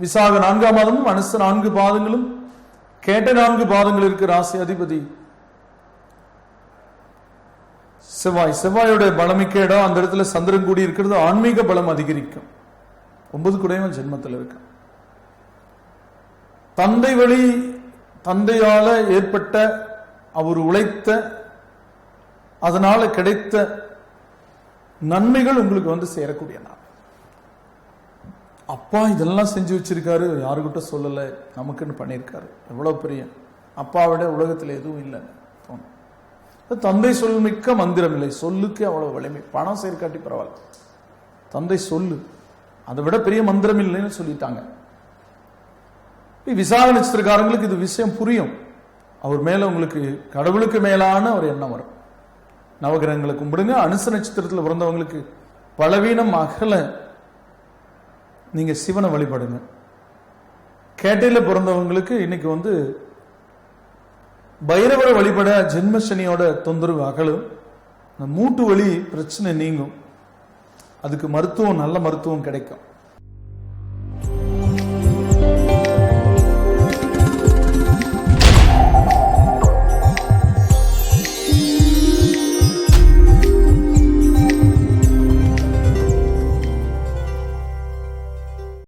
விசாக 4ஆம் மாதமும் அனுச 4 பாதங்களும் கேட்ட 4 பாதங்கள் இருக்கு. ராசி அதிபதி செவ்வாய். செவ்வாயோட பலமிக்க இடம், அந்த இடத்துல சந்திரன் கூடி இருக்கிறது ஆன்மீக பலம் அதிகரிக்கும். 9 குடையவன் ஜென்மத்தில் இருக்க. தந்தை வழி, தந்தையால ஏற்பட்ட அவர் உழைத்த அதனால கிடைத்த நன்மைகள் உங்களுக்கு சேரக்கூடிய நாள். அப்பா இதெல்லாம் செஞ்சு வச்சிருக்காரு, யாருக்கிட்ட சொல்லலை, நமக்குன்னு பண்ணியிருக்காரு. எவ்வளவு பெரிய அப்பாவிட உலகத்தில் எதுவும் இல்லைன்னு தோணும். தந்தை சொல் மிக்க மந்திரம் இல்லை. சொல்லுக்கு அவ்வளவு வலிமை. பணம் சேர்க்காட்டி பரவாயில்ல, தந்தை சொல்லு அதை விட பெரிய மந்திரம் இல்லைன்னு சொல்லிட்டாங்க. விசாக நட்சத்திரக்காரங்களுக்கு இது விஷயம் புரியும். அவர் மேல உங்களுக்கு கடவுளுக்கு மேலான ஒரு எண்ணம் வரும். நவகிரகங்களை கும்பிடுங்க. அனுச நட்சத்திரத்தில் பிறந்தவங்களுக்கு பலவீனம் அகல நீங்க சிவனை வழிபடுங்க. கேட்டையில பிறந்தவங்களுக்கு இன்னைக்கு பைரவரை வழிபட ஜென்மசனியோட தொந்தரவு அகலும். மூட்டு வலி பிரச்சனை நீங்கும். அதுக்கு மருத்துவம், நல்ல மருத்துவம் கிடைக்கும்.